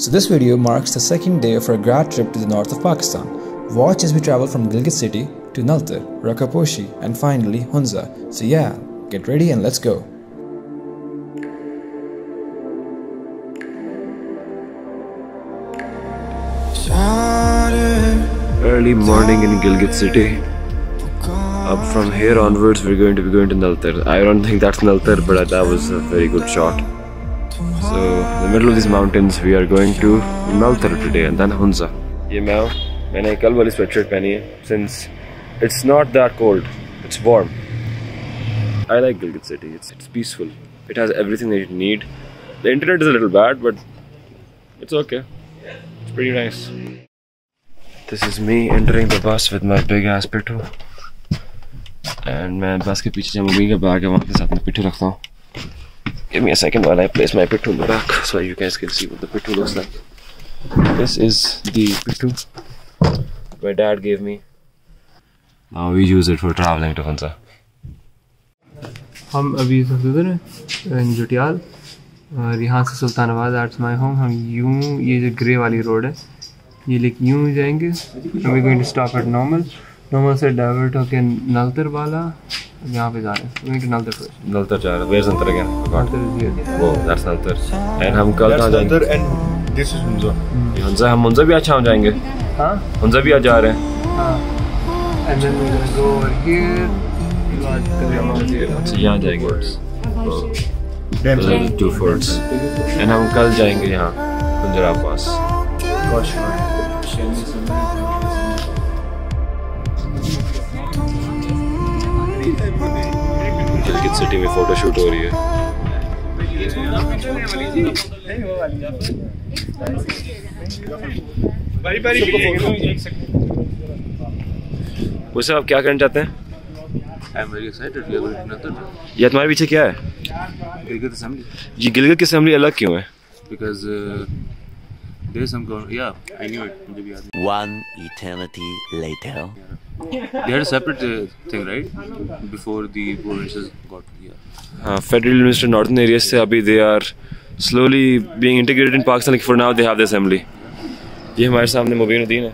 So this video marks the second day of our grad trip to the north of Pakistan. Watch as we travel from Gilgit city to Naltar, Rakaposhi and finally Hunza. So yeah, get ready and let's go. Early morning in Gilgit city. Up from here onwards we're going to be going to Naltar. I don't think that's Naltar, but that was a very good shot. So in the middle of these mountains we are going to Naltar today and then Hunza. ये मैंने कल वाली sweatshirt पहनी है since it's not that cold, it's warm. I like Gilgit city. It's peaceful. It has everything that you need. The internet is a little bad, but it's okay. It's pretty nice. This is me entering the bus with my big ass pittu. And मैं बस के पीछे जो mummy का bag है वहाँ के साथ में पिट्ठू रखता हूँ. Give me a second while I place my pittu in the back so you guys can see what the pittu looks like. This is the pittu my dad gave me. Now we use it for traveling to Hunza. हम अभी उधर हैं जुटियाल और यहाँ से Sultanabad that's my home. हम यूँ ये जो ग्रे वाली रोड है ये लेके यूँ जाएंगे. we're going to stop at normal से डाइवर्ट होके नलतर वाला यहाँ पे जा रहे हैं. नलतर जा रहे हैं. Where's Naltar again? वो that's Naltar. And हम कल कहाँ जाएंगे? And this is Hunza. Hunza हम Hunza भी आज शाम जाएंगे. हाँ? Hunza भी आज जा रहे हैं. हाँ. And then we're gonna go over here. यहाँ जाएंगे. Two forts. And हम कल जाएंगे यहाँ पंजाब पास. गिलगित सिटी में फोटो शूट हो रही है. वैसे आप क्या करना चाहते हैं? I'm very excited. We are going to Naltar. ये तुम्हारे पीछे क्या है? Gilgit Assembly. ये गिलगित की असेंबली अलग क्यों है? Because there is some yeah, I knew it. One eternity later. They had a separate thing, right? Before the provinces got here. Federal Minister Northern areas से अभी they are slowly being integrated in Pakistan. Like for now they have the assembly. ये हमारे सामने मुबीनुद्दीन है.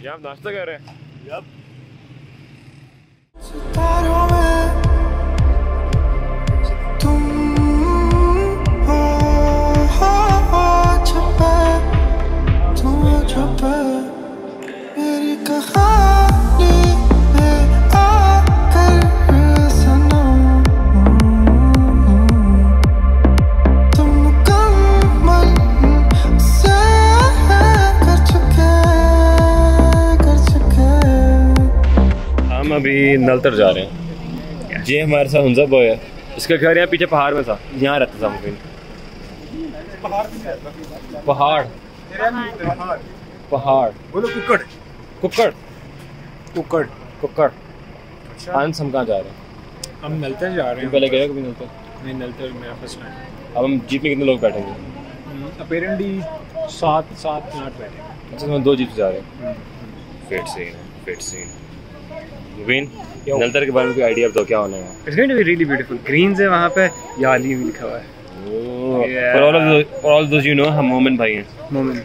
ये आप नाश्ता कर रहे हैं? Yep. अभी नलतर जा रहे हैं. ये हमारे साथ हुंजा बॉय है. इसका घर यहाँ पीछे पहाड़ में था. यहाँ रहता था मुबीन. पहाड़ बोलो. कुक्कड़. अंश हम कहाँ जा रहे हैं? हम नलतर जा रहे हैं. पहले गए कभी नलतर? नहीं, नलतर मेरा फर्स्ट टाइम. अब हम जीप में कितने लोग बैठेंगे? अपेरेंटली 7-8 बैठेंगे. अच्छा हम 2 जीप जा रहे हैं. Fate scene. मुबीन नलतर के बारे में कोई आइडिया बताओ क्या होना है? It's going to be really beautiful. Greens है वहाँ पे. याली भी लिखा हुआ है. For all those you know, हम मोमिन भाई हैं. मोमिन.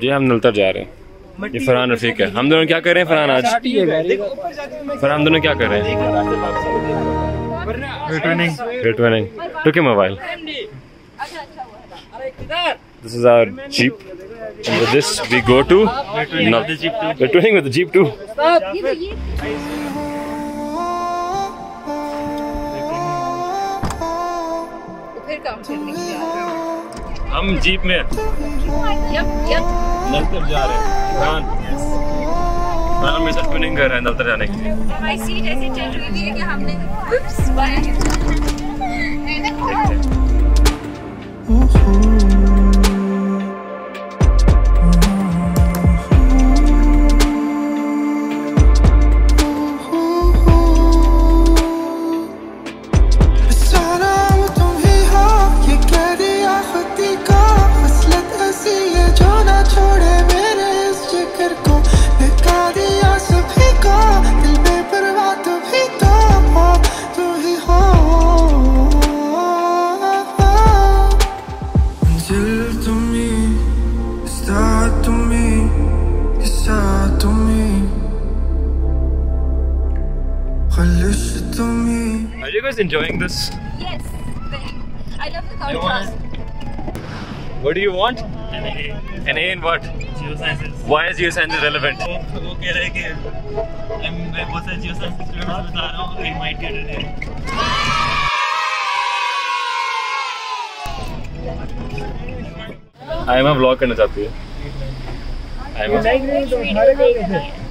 ये हम नलतर जा रहे हैं. ये फरहान रफीक है. हम दोनों क्या कर रहे हैं फरहान आज? हम दोनों क्या कर रहे हैं? Returning. Took him a while. This is our jeep. And with this we go to returning with the jeep too. हम जीप में नलतर जा रहे हैं. फरहान मेरे साथ ट्विनिंग कर रहा है नलतर जाने के लिए. हमारी सीट ऐसे चल रही है कि हमने छोड़े मेरे इस जिक्र को, दिखा दिया you guys enjoying this? Yes, very. I love the contrast. What do you want? An A. An A in what? Geosciences. Why is geoscience relevant? वो कह रहे हैं कि मैं बहुत सारे geoscience स्टूडेंट्स को बता रहा हूँ they might get an A. Aima vlog करना चाहती है।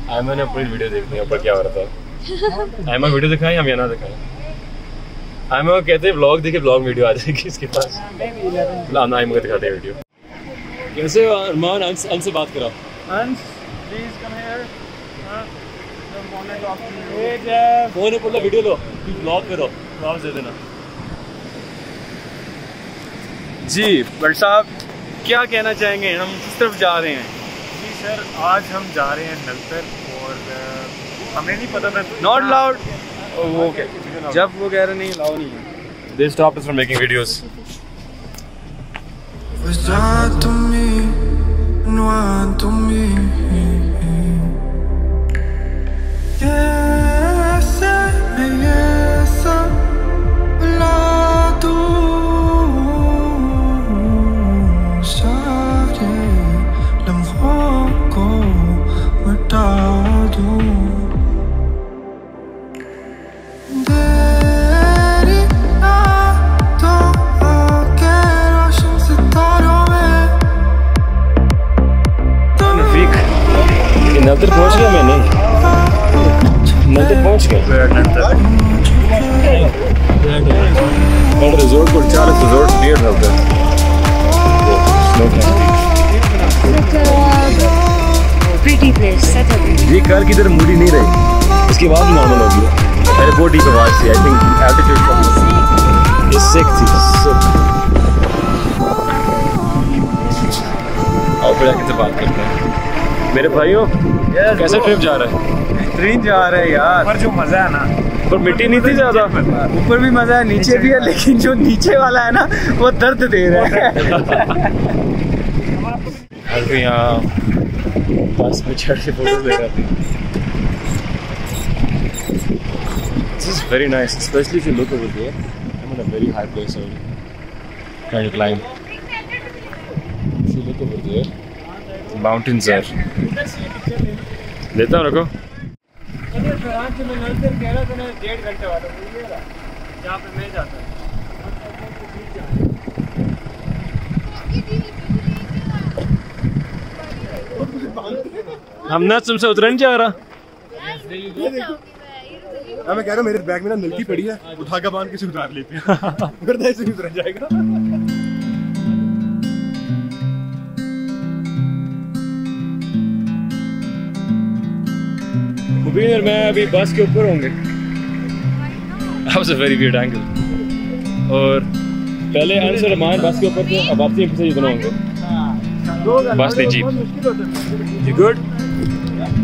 आयमा ने पूरी वीडियो देखनी है ऊपर क्या हो रहा था। आयमा वीडियो दिखाएं हम या ना दिखाएं? आयमा को कहते हैं व्लॉग देखे व्लॉग वीडियो आ जाएगी इसके पास। ना आयमा को दिखाते हैं वीडियो। कैसे हो अरमान? अंश से बात करो। अंश प्लीज कम हियर। फोन पे वीडियो लो, व्लॉग करो, व्लॉग दे देना। जी बट साहब क्या कहना चाहेंगे, हम किस तरफ जा रहे हैं? जी सर, आज हम जा रहे हैं नलतर और हमें नहीं पता था। Not loud. ओके, जब वो कह रहे नहीं लाओ नहीं है। They stopped us from making videos. Naltar पहुंच गया मैं नहीं। नलतर पहुंच गया। रिजोर्ट को चार resort near Naltar. Pretty place, such a pretty. ये कार की तरह मुड़ी नहीं रही, इसके बाद नॉर्मल हो गया। पहले बहुत डीप आवाज थी। आई थिंक एल्टीट्यूड ये सिक थी। और फिर आके से बात करते हैं। मेरे भाइयों कैसा ट्रिप जा रहा है? बेहतरीन जा रहे हैं यार। पर जो मजा है ना, पर मिट्टी नहीं थी ज्यादा। ऊपर भी मजा है, नीचे भी है, लेकिन जो नीचे वाला है ना वो दर्द दे रहा है। तो यहाँ बस में चढ़ के फोटो ले रहे थे। This is very nice, especially if you look over there. I'm on a very high place already. Trying to climb. If you look over there, the mountains are. लेता हूँ रखो। हमने तुमसे उतरा नहीं जा रहा। मैं कह रहा हूँ मेरे बैग में ना नलकी पड़ी है, उठा के बांध के उतार लेते हैं। फिर ऐसे ही उतर जाएगा। मुबीन मैं अभी बस के ऊपर होंगे। That was a very weird angle. और पहले अंश और रहमान बस के ऊपर थे, अब वापसी पीछे जितना होंगे। बस नहीं jeep. You good?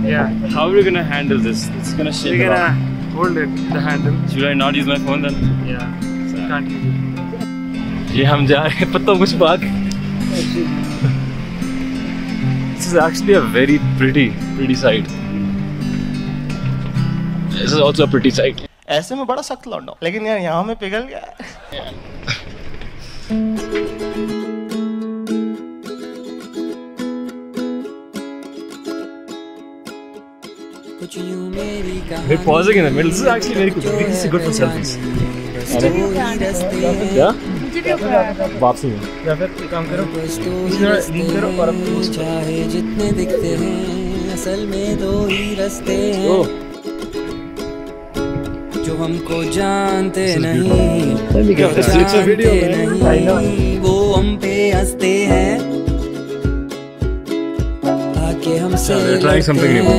Yeah. How are we gonna handle this? It's gonna shake. We're gonna hold it, the handle. Should I not use my phone then? Yeah. Can't use it. ये हम जा रहे हैं पत्तों कुछ बाग। This is actually a very pretty sight. This is also a pretty sight. ऐसे में बड़ा सख्त लौंडा, लेकिन यार यहाँ में पिघल गया। We're pausing in the middle. This is actually very good. This is good for selfies. क्या? वापसी में। या फिर काम करो, नींद करो और चाहे जितने दिखते हैं असल में दो ही रास्ते हैं जो हमको जानते नहीं, वो हम पे हंसते हैं आके हमसे लड़ते हैं,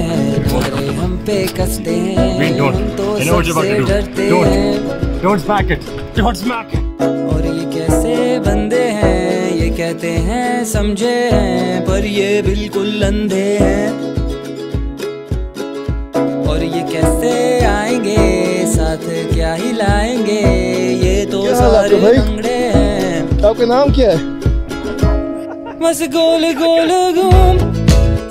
हम पे कसते हैं, हम तो सबसे डरते हैं। Don't smack it. Don't smack it. और ये कैसे बंदे हैं, ये कहते हैं समझे हैं, पर ये बिल्कुल अंधे हैं। और ये कैसे आएंगे साथ, क्या ही लाएंगे, ये तो सारे लंगड़े हैं। आपका नाम क्या है? बस गोल गोल घूम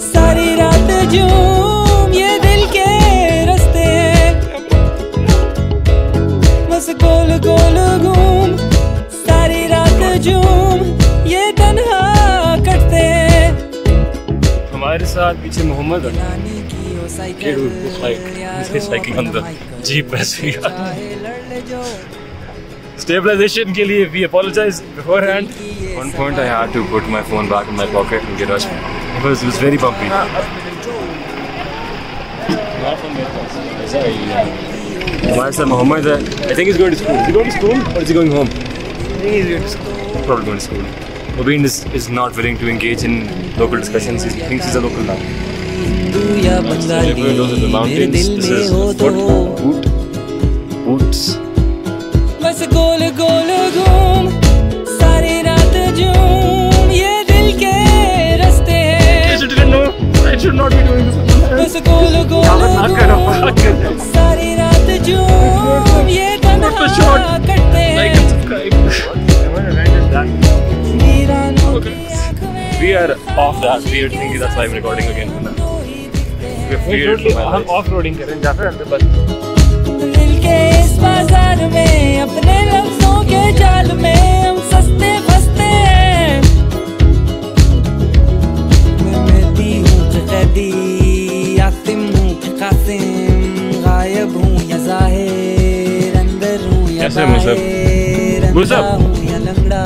सारी रात झूम, ये दिल के रास्ते हैं। बस गोल साथ पीछे मोहम्मद साइकिल अंदर जीप वैसे स्टेबलाइजेशन के लिए we apologize beforehand. One point I had to put my phone back in my pocket and get rushed because it was very bumpy. हमारे साथ मोहम्मद है. I think he's going to school. Is he going to school or is he going home? I think he's going to school. Probably going to school. Mubin is not willing to engage in local discussions. He thinks he's a local now. Those are the mountains. This is Boots. बस गोल गोल घूम सारी रात झूम ये दिल के रास्ते हैं. I should not be doing this. बस गोल गोल घूम सारी रात झूम ये तन्हा कटते हैं. We are off that weird thing. That's why I'm recording again. हम off-roading कर रहे हैं. जाफर अंदर बस. दिल के इस बाजार में अपने लफ्जों के जाल में हम सस्ते फंसते हैं. मैं दी हूँ कैदी आसिम हूँ कासिम गायब हूँ या जाहिर अंदर हूँ या बाहर अंधा हूँ या लंगड़ा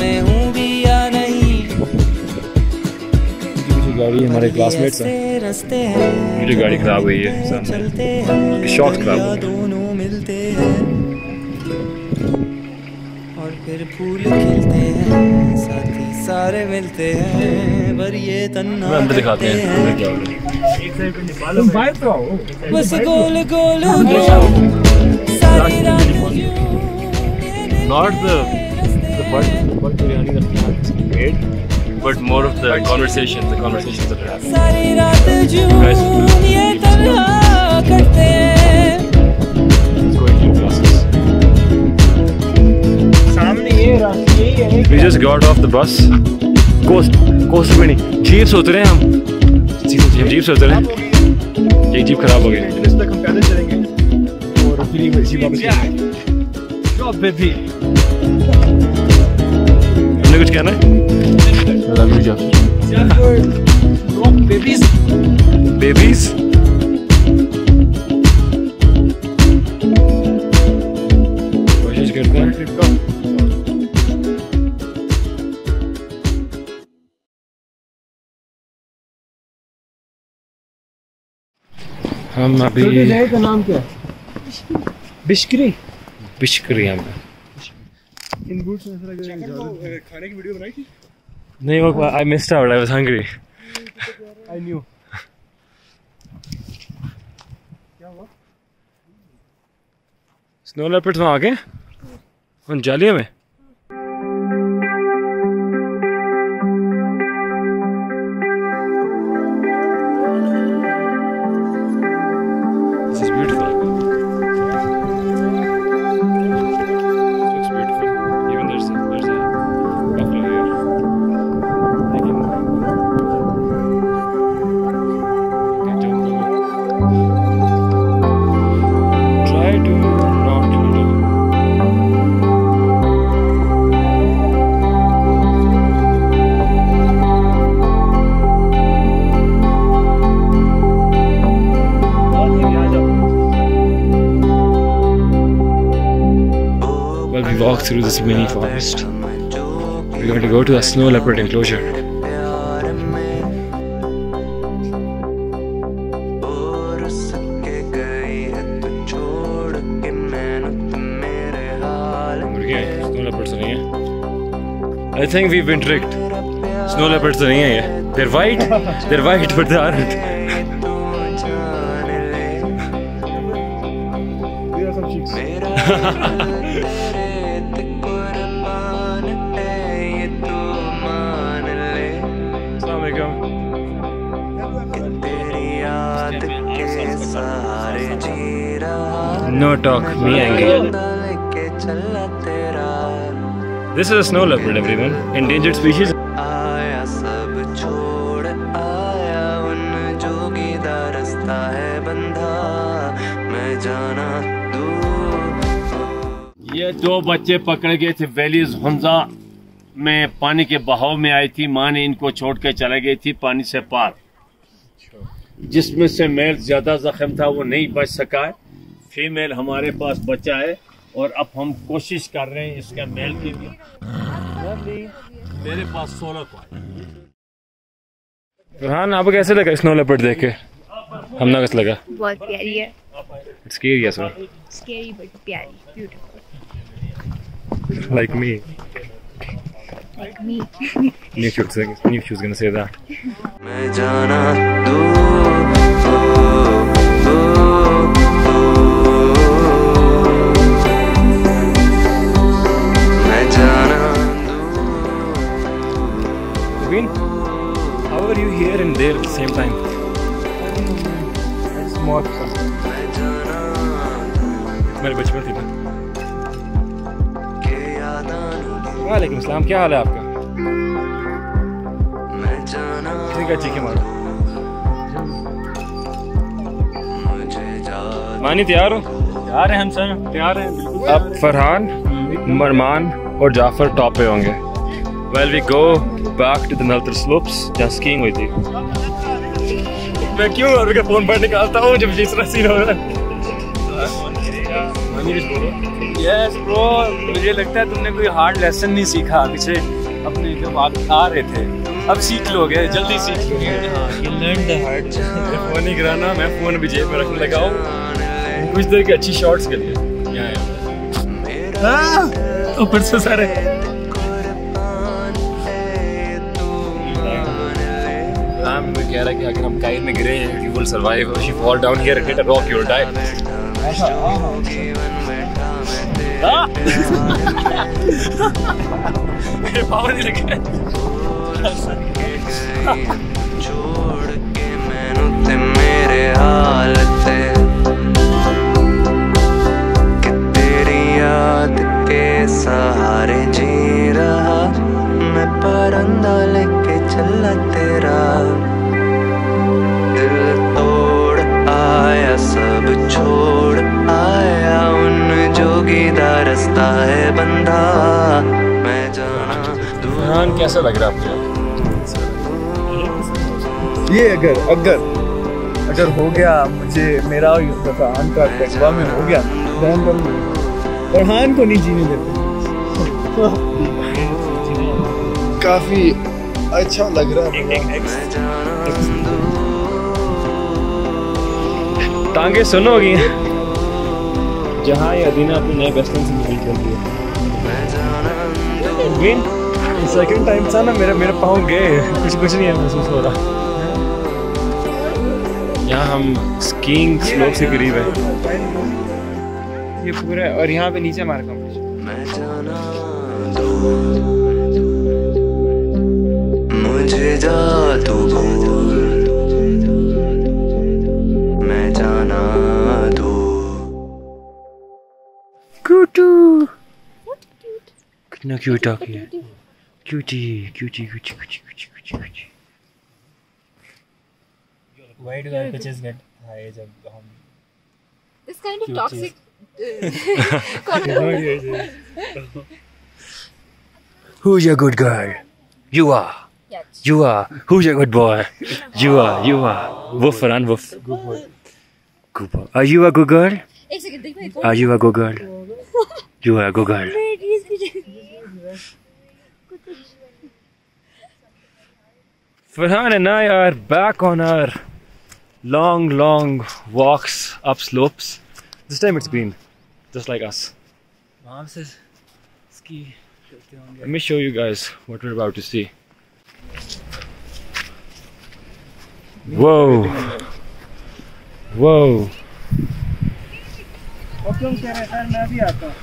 मैं हूँ भी या नहीं. गाड़ी हमारे क्लासमेट्स हैं. मेरी गाड़ी खराब हुई है सामने. शॉक्स खराब हुए दोनों मिलते हैं और फिर फूल खिलते हैं साथी सारे मिलते हैं पर ये तन्हा अंदर दिखाते हैं क्या हो रहा है. बस गोल गोल सारी रात Not the part biryani that we have made, but more of the conversations that are happening. सारी रात झूम ये तन्हा करते हैं. Going to classes. सामने ये रास्ते है. We just got off the bus. Coast में नहीं. जीप से उतरे हम. जीप से उतरे. ये जीप खराब हो गई. तक हम पैदल चलेंगे. और फिर जीप वापस चलेंगे. Drop baby. हमने कुछ कहना है? Drop babies. Babies. कोशिश करते हैं. हम अभी का नाम क्या है? बिश्करी. बिश्करी हम इन बूट्स में ऐसा लग रहा है खाने की वीडियो बनाई थी. नहीं वो I missed out. I was hungry. I knew. क्या हुआ? स्नो लेपर्ड्स वहाँ आ गए उन जालियों में. This is beautiful. Walk through this mini forest. We're going to go to a snow leopard enclosure. Snow leopards नहीं है. I think we've been tricked. Snow leopards नहीं है ये. They're white. They're white, but they aren't. There are some chicks. No talk, me angry. This is a snow leopard, everyone. Endangered species. ये दो बच्चे पकड़े गए थे वैलीज हुंजा में. पानी के बहाव में आई थी. माँ ने इनको छोड़ के चले गई थी पानी से पार. जिसमें से मेल ज्यादा जख्म था वो नहीं बच सका है। फीमेल हमारे पास बचा है और अब हम कोशिश कर रहे हैं इसका मेल की भी। मेरे पास 16 को। फरहान आपको कैसे लगा स्नो लेपर्ड देख के? हमने कैसे लगा? बहुत प्यारी है। It's scary as well. Scary but प्यारी, beautiful. Like me. Like me. Knew she was gonna say that. मैं जाना दो मैं जाना Naveen, how are you here and there at the same time? It's more fun. मेरे बचपन थी ना। वालेकुम सलाम, क्या हाल है आपका? किसी का चीखे मारो। मानी तैयार हो? तैयार हैं हम सर, तैयार हैं बिल्कुल। अब फरहान, मरमान और जाफर टॉप पे होंगे। Well, we go back to the Naltar slopes जहाँ स्कीइंग हुई थी। मैं क्यों अभी का फोन पर निकालता हूँ जब जिस तरह सीन हो रहा है? यस ब्रो, मुझे लगता है तुमने कोई हार्ड लेसन नहीं सीखा पीछे अपने जब आप आ रहे थे। अब सीख लोगे, जल्दी सीख लोगे। हाँ, you learned the hard lesson। Phone नहीं कराना, मैं फोन भी जेब में रखने लगा हूँ कुछ देर की अच्छी शॉट्स के लिए। ऊपर से सारे कह रहा है कि अगर हम काइट में गिरे हैं, you will survive. If you fall down here and hit a rock, you will die. मेरे पाँव नहीं लगे। छोड़ के मैनू ते मेरे हाल ते कि तेरी याद के सहारे जी रहा मैं परंदा लेके चला तेरा दिल तोड़ आया सब छोड़ आया उन जोगी दा रास्ता है बंदा मैं जाना फरहान कैसा लग रहा है आपको? ये अगर हो गया मुझे मेरा फरहान का तकवा में हो गया फरहान को नहीं जीने देते। काफी अच्छा लग रहा है। टांगे सुनो होगी जहाँ ये अदीना अपने नए बेस्ट फ्रेंड से मिल करती है। सेकंड टाइम था ना मेरे पाँव गए कुछ नहीं है महसूस हो रहा। यहाँ हम स्कीइंग स्लोप से करीब है। ये पूरा और यहाँ पे नीचे हमारा कॉम्पिटिशन। मुझे जा तू भूल मैं जाना दो क्यूटू कितना क्यूट आ गया cutie. Why do our pitches get high जब हम This kind of toxic Who's your good girl? You are. Yes. You are. Who's your good boy? You are. Woof, Farhan, woof. Good boy. Good boy. Are you a good girl? एक second देखो एक Are you a good girl? You are a good girl. Farhan and I are back on our long walks up slopes. This time it's green, just like us. वहाँ से ski करते होंगे। Let me show you guys what we're about to see. Whoa! क्यों कह रहे sir मैं अभी आता हूँ।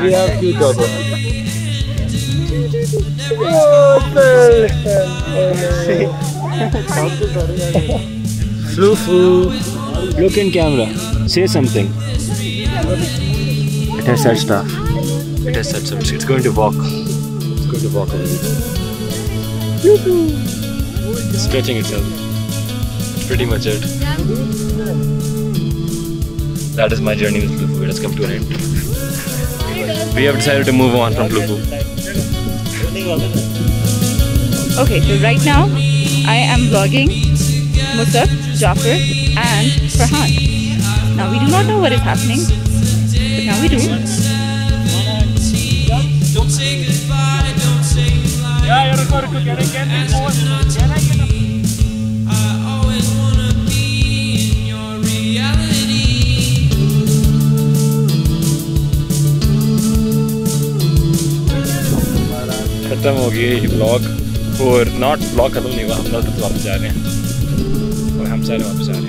We have cute doggo. Flufu, look in camera. Say something. It has said stuff. It has said stuff. It's going to walk. It's going to walk already. It's stretching itself. That's pretty much it. That is my journey with Flufu. It has come to an end. We have decided to move on from Flufu. Okay, so right now I am vlogging Musab, Jafar and Farhan. Now we do not know what is happening, but now we do. खत्म हो गई ये blog और not blog खत्म नहीं हुआ हम लोग तो वापस जा रहे हैं और हम सारे वापस जा रहे हैं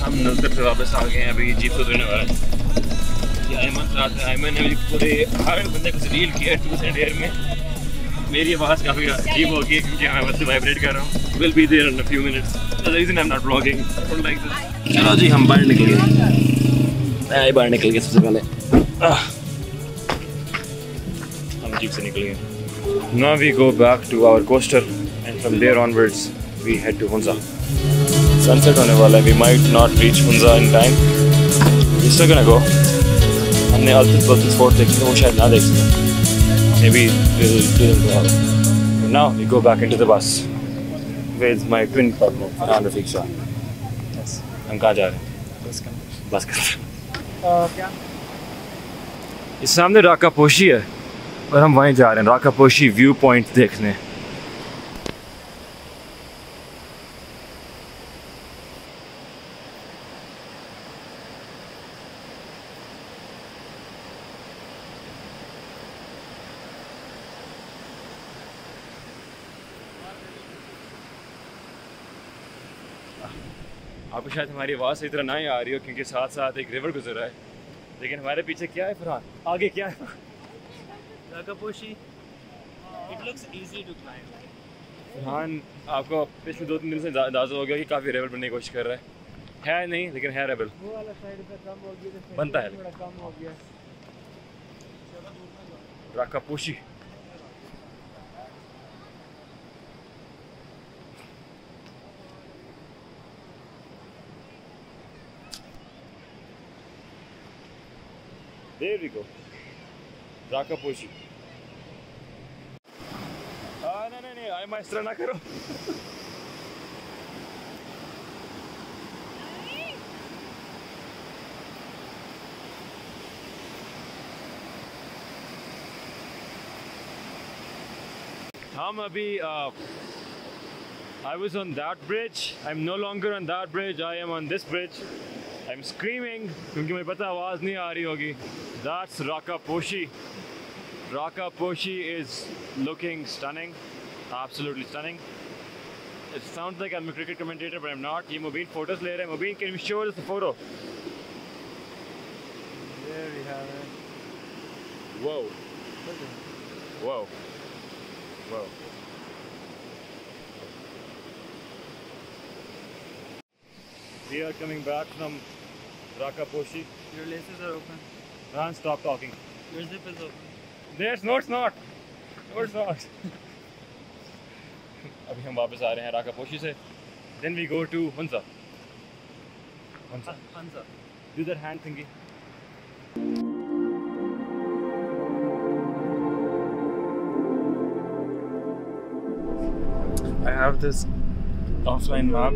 हम नलतर से वापस आ गए हैं अभी जीप को धोने वाला है आयमन ने पूरे हर बंदे को रील किया 2 से डेढ़ में मेरी आवाज़ काफ़ी अजीब हो गई क्योंकि मैं बस वाइब्रेट कर रहा हूँ will be there in a few minutes the reason I am not vlogging like this चलो जी हम बाहर निकल गए मैं बाहर निकल गया सबसे पहले हम जीप से निकल गए now we go back to our coaster and from there onwards we head to Hunza sunset होने वाला है we might not reach Hunza in time we still gonna go हमने अल्तिस फोर्ट देखी वो शायद ना देख सकें maybe we'll do them tomorrow. But now we go back into the bus with my twin partner, Farhan Rafiq Shah. Yes. हम कहाँ जा रहे हैं? बस कर क्या? इस सामने राका पोशी है और हम वहीं जा रहे हैं राका पोशी व्यू पॉइंट देखने आपको शायद हमारी आवाज़ सही तरह ना ही आ रही हो क्योंकि साथ साथ एक रिवर गुजर रहा है लेकिन हमारे पीछे क्या है फरहान आगे क्या है Rakaposhi. It looks easy to climb. Farhan आपको पिछले 2-3 दिन से अंदाजा हो गया कि काफ़ी रेबल बनने की कोशिश कर रहा है नहीं लेकिन है रेबल वो वाला साइड पे कम हो गया बनता है थोड़ा कम हो गया Rakaposhi There we go. Rakaposhi. नहीं आयमा इस तरह ना करो हम अभी I was on that bridge. I'm no longer on that bridge. I am on this bridge. I'm screaming क्योंकि मुझे पता आवाज़ नहीं आ रही होगी. That's Rakaposhi. Rakaposhi is looking stunning, absolutely stunning. It sounds like I'm a cricket commentator, but I'm not. ये Mubin photos ले रहे हैं. Mubin, can you show us the photo? There we have it. Whoa. Whoa. Whoa. We are coming back from Rakaposhi. Your laces are open. Ran, stop talking. Your zip is open. There's no, it's not. No, it's not. अभी हम वापस आ रहे हैं राकापोशी से. Then we go to Hunza. Hunza. Do that hand thingy. I have this offline map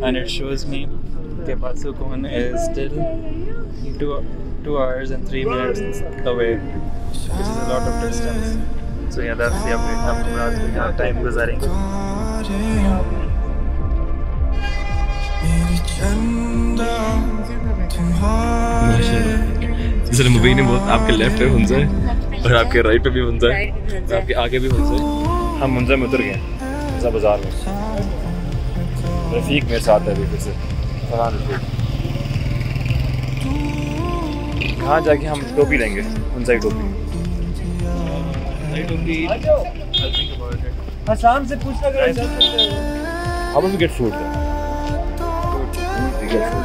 and it shows me that Basukon is still 2 hours and 3 minutes away, which is a lot of distance. So yeah, that's the update. हम रात को यहाँ time गुजारेंगे. जैसे मुबीन ने बहुत आपके left पे हुंजा है और आपके राइट पे भी हुंजा है, आपके आगे भी हुंजा है. हम हुंजा में उतर गए हुंजा बाजार में. रफीक मेरे साथ है अभी फिर से. फरहान रफीक. वहाँ जाके हम टोपी लेंगे, हुंजा की टोपी। शाम से पूछना करें। How will we get food? We get food.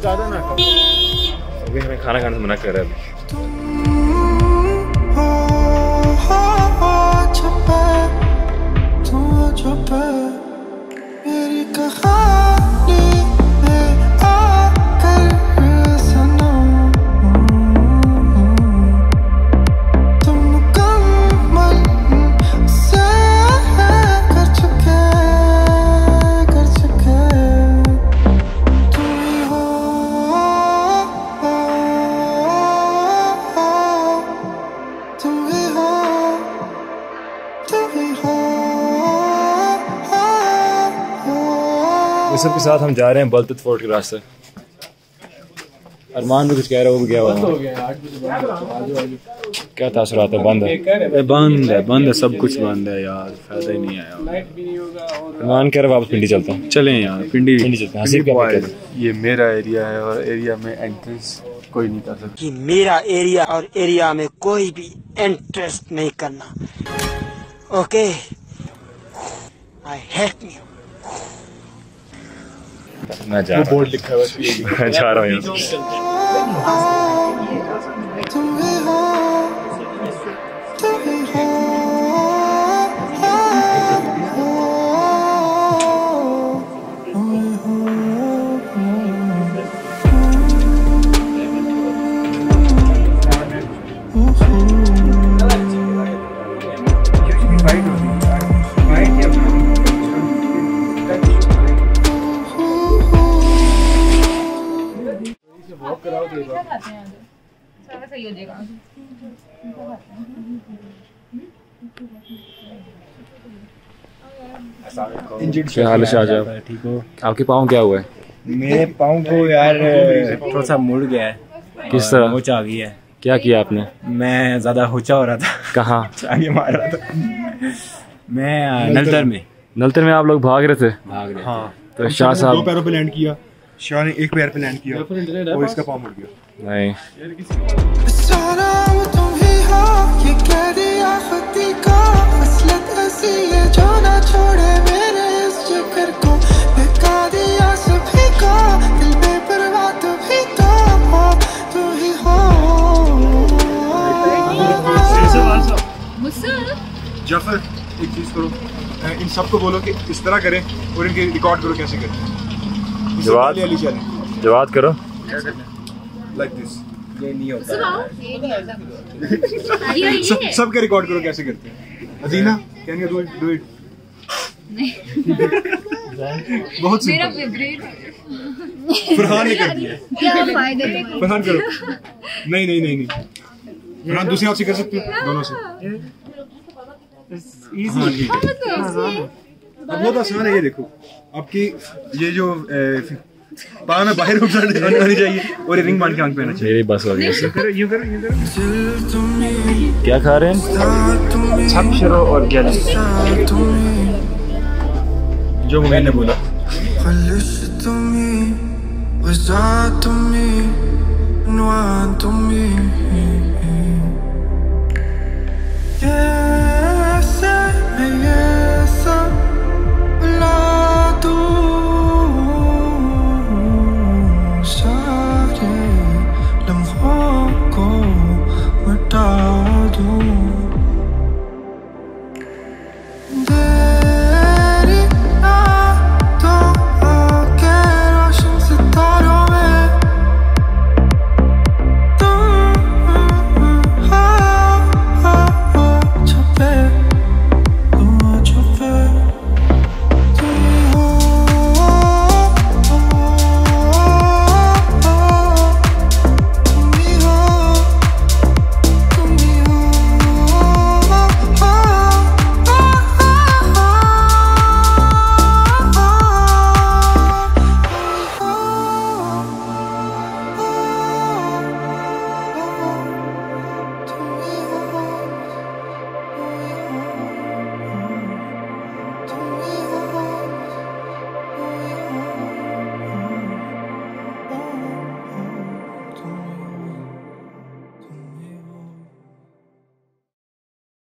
ज़्यादा ना खाओ। अभी हमें खाना खाने से मना कर रहा है अभी। इस सब के साथ हम जा रहे हैं बलतत फोर्ट के रास्ते। अरमान भी कुछ कह रहा है, वो भी गया हुआ। क्या तासुरात है? बंद है, बंद है, सब कुछ बंद है यार, फायदा ही नहीं आया। अरमान कह रहा है वापस पिंडी चलता हूँ। चलें यार, पिंडी चलते हैं। ये मेरा एरिया है और एरिया में एंट्रेंस कोई नहीं कर सकता। कि मेरा एरिया और एरिया में कोई भी इंटरेस्ट नहीं करना। Okay, I hate you. मैं जा रहा हूँ, बोर्ड लिखा है, मैं जा रहा हूँ। क्या हाल है शाहजहां? ठीक हो? आपके पाँव क्या हुआ है? मेरे पाँव को यार थोड़ा सा मुड़ गया है। किस तरह? होच आ गई है। क्या किया आपने? मैं ज्यादा होचा हो रहा था। कहाँ? आगे मार रहा था मैं नलतर में। नलतर में आप लोग भाग रहे थे? भाग रहे। हाँ। तो शाह साहब 2 पैरों पे लैंड किया, शाह ने 1 पैर पे लैंड किया और इसका पाँव मुड़ गया। नहीं, जाफर एक चीज करो, इन सबको बोलो कि इस तरह करें और इनके रिकॉर्ड करो कैसे करें। जवाब करो लाइक दिस। ये नहीं होता। सबके रिकॉर्ड करो कैसे करते हैं। अदीना कैन यू डू इट? बहुत मेरा सिंपल। फेवरेट फरहान ने कर दिया। क्या फायदा? फरहान करो। नहीं फरहान दूसरे हाथ से कर सकते हो, दोनों से। हाँ, ठीक है। अब बहुत आसान है, ये देखो आपकी ये जो पाँव में बाहर आनी चाहिए और ये रिंग बांध के आंख पे आना चाहिए। मेरी बस हो गई। क्या खा रहे हैं? छपशरो और गैलम जो मुझे ने बोला।